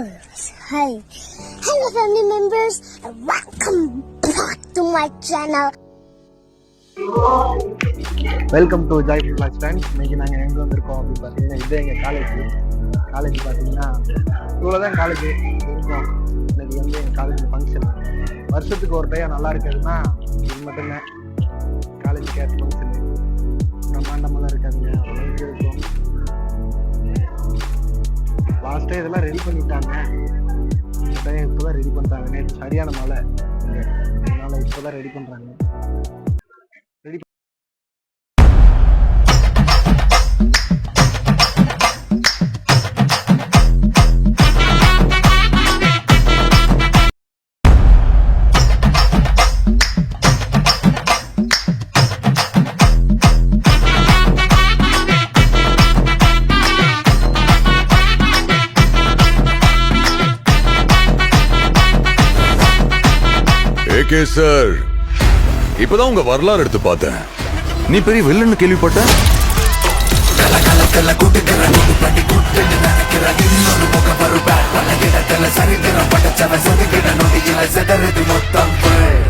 Hi. Hello family members, welcome back to my channel. Welcome to Joyful Class friends. இன்னைக்கு நாங்கள் எங்கே வந்திருக்கோம் அப்படின்னு பார்த்தீங்கன்னா, இது எங்கள் காலேஜ் பார்த்தீங்கன்னா இவ்வளோ தான் காலேஜ் இருக்கும். இன்னைக்கு வந்து எங்கள் காலேஜ் ஃபங்க்ஷன் வருஷத்துக்கு ஒரு டைம் நல்லா இருக்கிறதுனா இது மட்டும்தான். காலேஜ் கேட் ஃபங்க்ஷனு பிரம்மாண்டமெல்லாம் இருக்காதுங்க, அளவுக்கு இருக்கும். லாஸ்ட்டே இதெல்லாம் ரெடி பண்ணிட்டாங்க, இப்போ தான் ரெடி பண்ணுறாங்க. நேற்று சரியான மழை, அதனால் இப்போ தான் ரெடி பண்ணுறாங்க. ஏகே சார், இப்பதான் உங்க வரலாறு எடுத்து பார்த்தேன். நீ பெரிய வில்லன்னு கேள்விப்பட்ட.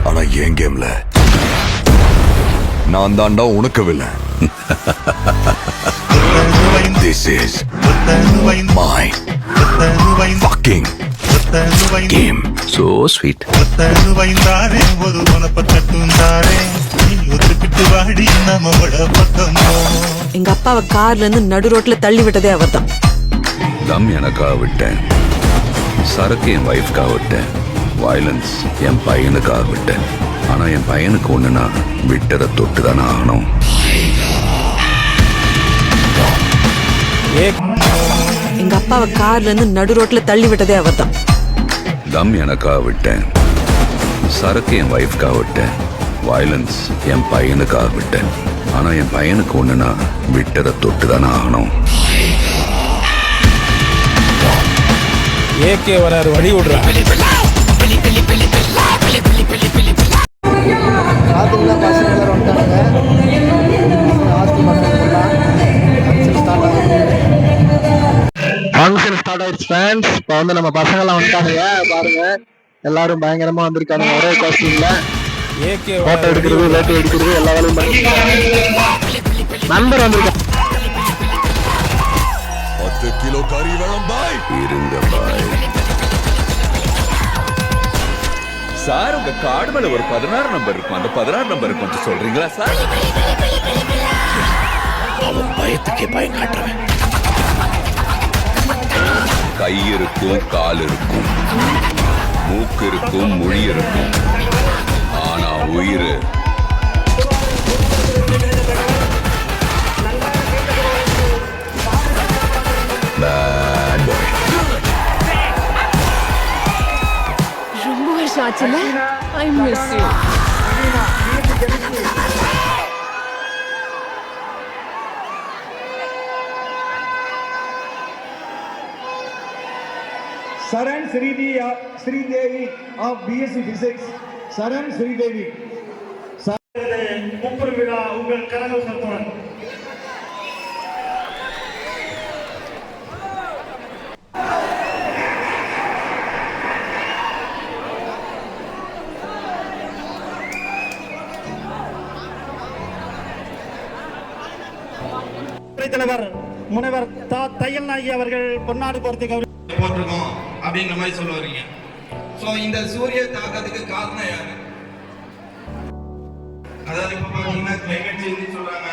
ஆனா என் கேம்ல நான் தாண்டா உனக்கு villain. This is my fucking game. So sweet. எங்க அப்பாவை கார்ல இருந்து நடு ரோட்ல தள்ளி விட்டதே அவர்தான். தம் எனக்காக விட்டேன், சரக்கு என் வைஃப்காக விட்டேன், வயலன்ஸ் என் பையனுக்காக விட்டேன். ஆனா என் பையனுக்கு ஒண்ணுனா விட்டரை தொட்டு தானே ஆகணும். எங்க அப்பாவை கார்ல இருந்து நடு ரோட்ல தள்ளி விட்டதே அவர்தான். தம் எனக்காக விட்டேன், சரக்கு என் வைஃப்காக விட்டேன், வயலன்ஸ் என் பையனுக்காக விட்டேன். ஆனா என் பையனுக்கு ஒண்ணுனா விட்டரை தொட்டு தானே ஆகணும். ஏகே வராரு, வழி விடுறா. ஃபங்க்ஷன் ஸ்டார்ட் ஆயிடுச்சு ஃப்ரெண்ட்ஸ். இப்போ வந்து நம்ம பசங்கள்லாம் வந்துட்டானுங்க பாருங்க, எல்லாரும் பயங்கரமா வந்திருக்கானுங்க ஒரே காஸ்டியூம்ல. போட்டோ எடுக்கிறது, வேட்டை எடுக்கிறது, எல்லா வேலையும் நண்பர் வந்திருக்காங்க. 10 கிலோ கறி வேணும் பாய். இருங்க பாய். சார், உங்க கார்டு மேல ஒரு 16 நம்பர் இருக்கும், அந்த 16 நம்பர் கொஞ்சம் சொல்றீங்களா சார்? அவன் பயத்துக்கே பயம் காட்டுறவன். கை இருக்கும், கால் இருக்கும், மூக்கு இருக்கும், மொழி இருக்கும், ஆனா உயிர் பேட் பாய். ரொம்ப வருஷம் ஆச்சுல. I miss you. Saran Sridevi of BSc Physics. Saran Sridevi. முப்பெரும் விழா உங்கள் கரங்கள் சத்துடன். தலைவர் முனைவர் தையல் நாயகி அவர்கள் பொன்னாடு போர்த்தி போட்டிருக்கோம் அப்படிங்கிற மாதிரி சொல்ல வரீங்க. ஸோ இந்த சூரிய தாக்கத்துக்கு காரணம் யாரு? அதாவது இப்போ பார்த்தீங்கன்னா கிளைமேட் சேஞ்ச் சொல்றாங்க,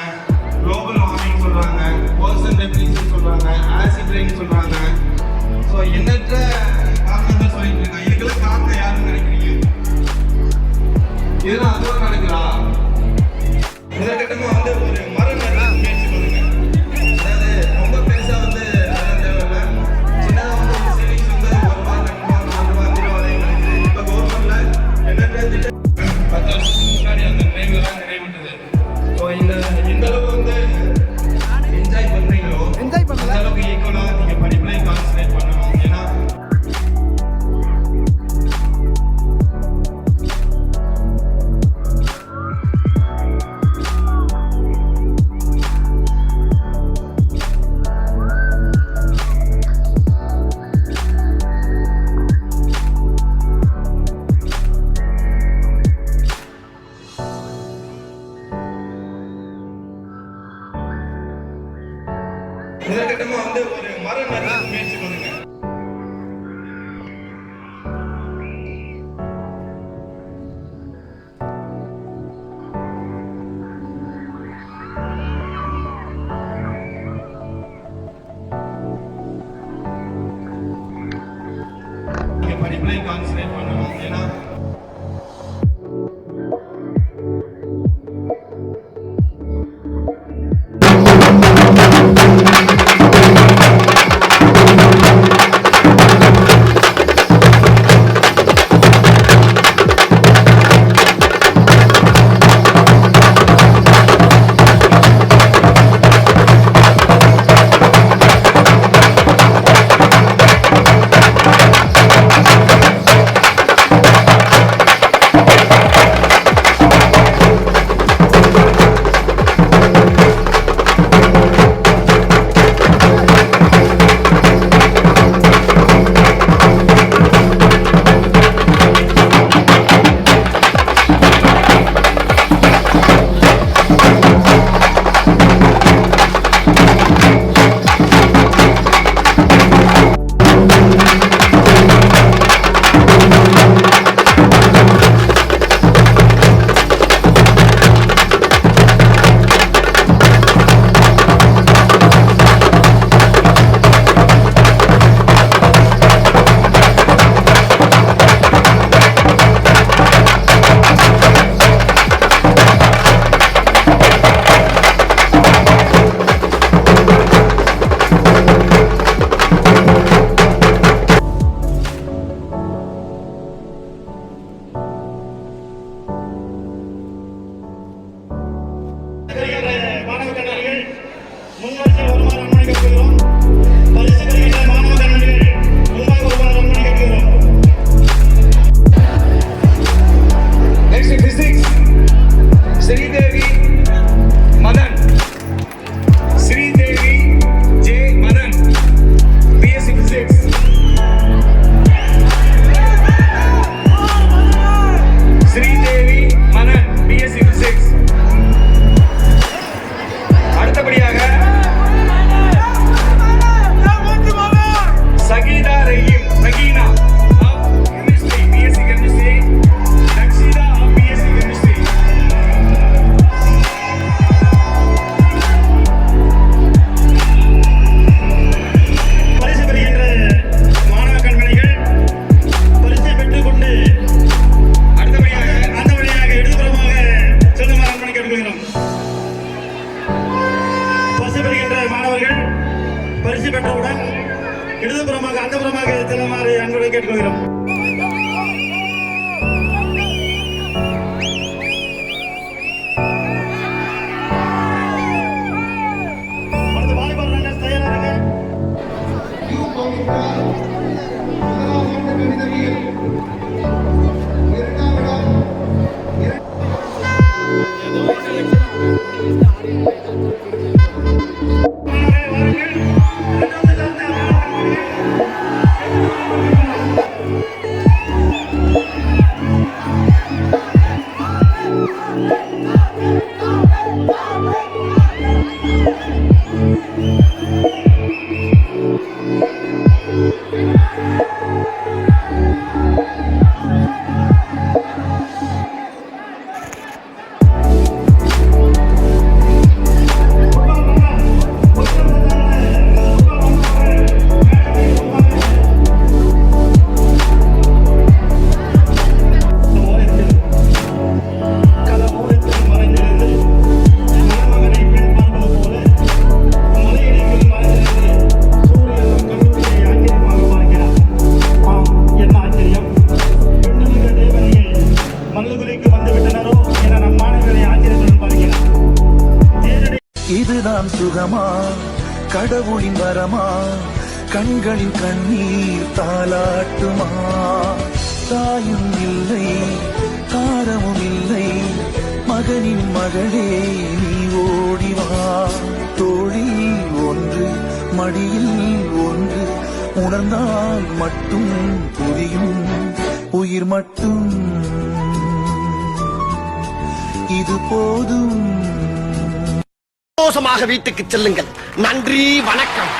குளோபல் வார்மிங் சொல்றாங்க, ஓசோன் டெப்ளீஷன் சொல்றாங்க, ஆசிட் ரெயின் சொல்றாங்க. ஸோ எண்ணற்ற காரணத்தை சொல்லிட்டு இருக்காங்க. இதுக்கெல்லாம் காரணம் யாருன்னு நினைக்கிறீங்க? இதெல்லாம் அதுவும் நடக்குதா? இதற்கிட்டமா வந்து ஒரு மரம் நட முயற்சி பண்ணுங்க. அதாவது ரொம்ப பெருசா வந்து கான்சன்ட்ரேட் பண்ணணும். ஏன்னா மாணவ கண்ணாடிகள் முன்வரிசையில் வருமாறு அனுமதிக்கப்படுகிறோம். பரிசு பெறுகின்ற மாணவ கண்ணாடிகள் முன்பாக வருமாறு அனுமதிக்கப்படுகிறோம். Next in physics, Sridevi Madan. Sridevi J. Madan, BSc Physics. Sridevi Madan, BSc Physics. அடுத்தபடியாக சகீதா Rahim Raheena of chemistry, BSc Chemistry. Lakshida of BSc Chemistry. பரிசு பெறுகின்ற மாணவ கண்மணிகள் பரிசை பெற்றுக்கொண்டு அடுத்தபடியாக அந்த வழியாக இடதுபுறமாக செல்லுமாறு அனுமதி கேட்டுக்கொள்கிறோம். பரிசு பெறுகின்ற மாணவர்கள் பரிசு பெற்றவுடன் இடதுபுறமாக அந்த புறமாக செல்லுமாறு அன்புடன் கேட்டுக்கொள்கிறோம். அடுத்து வாலிபால் ரன்னர்ஸ் தயாரா இருங்க. இதுதான் சுகமா கடவுளின் வரமா கண்களின் கண்ணீர் தாலாட்டுமா தாயும் இல்லை தாரமும் இல்லை மகனின் மகளே நீ ஓடிவா தோளில் ஒன்று மடியில் ஒன்று உணர்ந்தால் மட்டும் புரியும் உயிர் மட்டும் இது போதும். சந்தோஷமாக வீட்டுக்கு செல்லுங்கள். நன்றி, வணக்கம்.